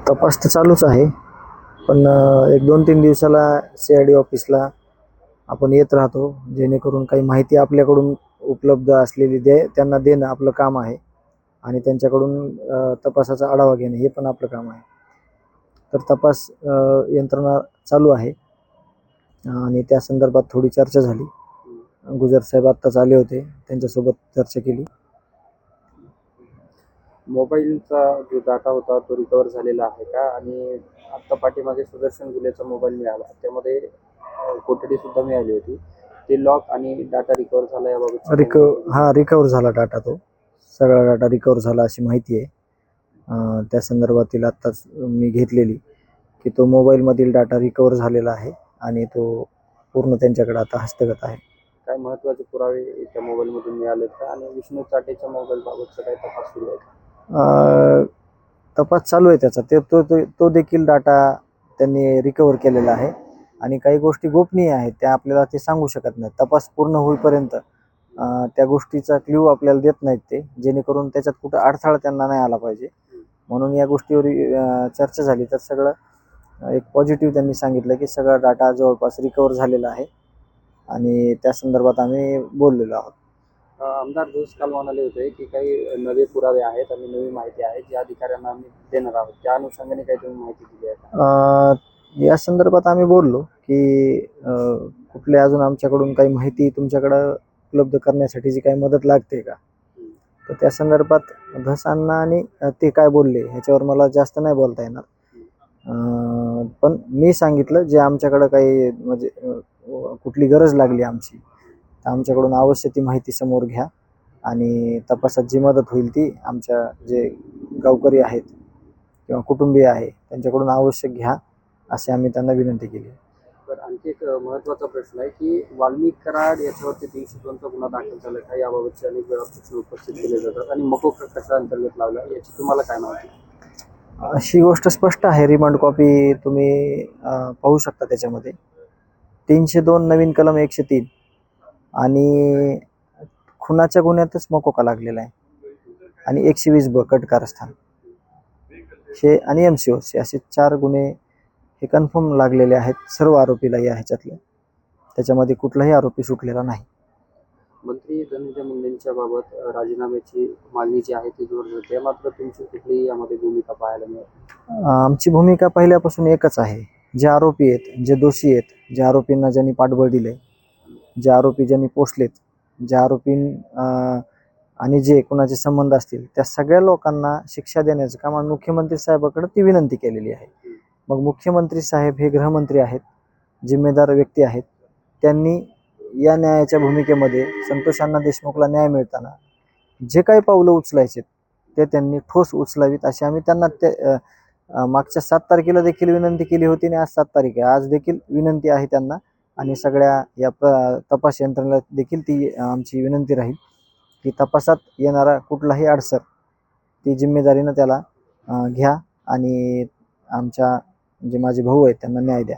तपास तर चालूच आहे. पण 1-2-3 दिवसाला CID ऑफिसला आपण येत राहतो, जेणेकरून काही माहिती आपल्याकडून उपलब्ध असलेली त्यांना देणं आपलं काम आहे आणि त्यांच्याकडून तपासाचा आढावा घेणे हे पण आपलं काम आहे. तर तपास यंत्रणा चालू आहे आणि त्या संदर्भात थोडी चर्चा झाली. गुजर साहेब आत्ताच आले होते, त्यांच्यासोबत चर्चा केली. मोबाईलचा जो डाटा होता तो रिकवर झालेला आहे का? आणि आत्ता पाठीमागे सुदर्शन गुलेचा मोबाईल मिळाला, त्यामध्ये कोठडी सुद्धा मिळाली होती. ते लॉक आणि डाटा रिकवर झाला याबाबत रिकवर झाला डाटा, तो सगळा डाटा रिकवर झाला अशी माहिती आहे. त्या संदर्भातील आत्ताच मी घेतलेली की तो मोबाईलमधील डाटा रिकवर झालेला आहे आणि तो पूर्ण त्यांच्याकडे आता हस्तगत आहे. काय महत्त्वाचे पुरावे त्या मोबाईलमधून मिळालेत का? आणि विष्णू चाटेच्या मोबाईलबाबतचा काय तपास सुरू आहे का? तपास चालू आहे त्याचा. तो देखील डाटा त्यांनी रिकवर केलेला आहे आणि काही गोष्टी गोपनीय आहेत, त्या आपल्याला ते सांगू शकत नाहीत. तपास पूर्ण होईपर्यंत त्या गोष्टीचा क्ल्यू आपल्याला देत नाहीत ते, जेणेकरून त्याच्यात कुठं अडथळा त्यांना नाही आला पाहिजे. म्हणून या गोष्टीवर चर्चा झाली तर सगळं एक पॉझिटिव्ह त्यांनी सांगितलं की सगळा डाटा जवळपास रिकवर झालेला आहे आणि त्या संदर्भात आम्ही बोललेलो आहोत. आमदार जोस काल म्हणाले होते की काही नवे पुरावे आहेत आणि नवी माहिती आहे जी अधिकाऱ्यांना आम्ही देणार आहोत. त्या अनुषंगाने काही तुम्ही माहिती दिली आहे का? या संदर्भात आम्ही बोललो की कुठल्या अजून आमच्याकडून काही माहिती तुमच्याकडं उपलब्ध करण्यासाठी जी काही मदत लागते का, तर त्या संदर्भात धसांना आणि ते काय बोलले ह्याच्यावर मला जास्त नाही बोलता येणार. पण मी सांगितलं जे आमच्याकडं काही म्हणजे कुठली गरज लागली आमची, तर आमच्याकडून अवश्य ती माहिती समोर घ्या आणि तपासात जी मदत होईल ती आमच्या जे गावकरी आहेत किंवा कुटुंबीय आहे त्यांच्याकडून आवश्यक घ्या, असे आम्ही त्यांना विनंती केली. तर आणखी एक महत्त्वाचा प्रश्न आहे की वाल्मिक कराड याच्यावरती 302चा गुन्हा दाखल झाला का, याबाबतचे अनेक वेळा प्रश्न उपस्थित केले जातात आणि मकोका कशा अंतर्गत लावला याची तुम्हाला काय माहिती? अशी गोष्ट स्पष्ट आहे, रिमांड कॉपी तुम्ही पाहू शकता. त्याच्यामध्ये 302 नवीन कलम 103 आणि खुनाच्या गुन्ह्यातच मकोका लागलेला आहे आणि 120 कट कारस्थान हे आणि MCOC असे 4 गुन्हे हे कन्फर्म लागलेले आहेत सर्व आरोपीला या ह्याच्यातले. त्याच्यामध्ये कुठलाही आरोपी सुटलेला नाही. मंत्री धनंजय मुंडेंच्या बाबत राजीनाम्याची मागणी जी आहे ती जोर धरते, मात्र तुमची कुठलीही यामध्ये भूमिका पाहायला मिळते? आमची भूमिका पहिल्यापासून एकच आहे. जे आरोपी आहेत, जे दोषी आहेत, ज्या आरोपींना ज्यांनी पाठबळ दिले, जे आरोपी ज्यांनी पोसलेत, ज्या आरोपी आणि जे कोणाचे संबंध असतील त्या सगळ्या लोकांना शिक्षा देण्याचं काम आम्ही मुख्यमंत्री साहेबाकडे ती विनंती केलेली आहे. मग मुख्यमंत्री साहेब हे गृहमंत्री आहेत, जिम्मेदार व्यक्ती आहेत. त्यांनी या न्यायाच्या भूमिकेमध्ये संतोष अण्णा देशमुखला न्याय मिळताना जे काही पावलं उचलायचे ते त्यांनी ठोस उचलावीत अशी आम्ही त्यांना मागच्या 7 तारखेला देखील विनंती केली होती आणि आज 7 तारीख आहे. आज देखील विनंती आहे त्यांना आणि सगळ्या या तपास यंत्रणेला देखील ती आमची विनंती राहील की तपासात येणारा कुठलाही अडसर ती जिम्मेदारीनं त्याला घ्या आणि आमच्या जे माझे भाऊ आहेत त्यांना न्याय द्या.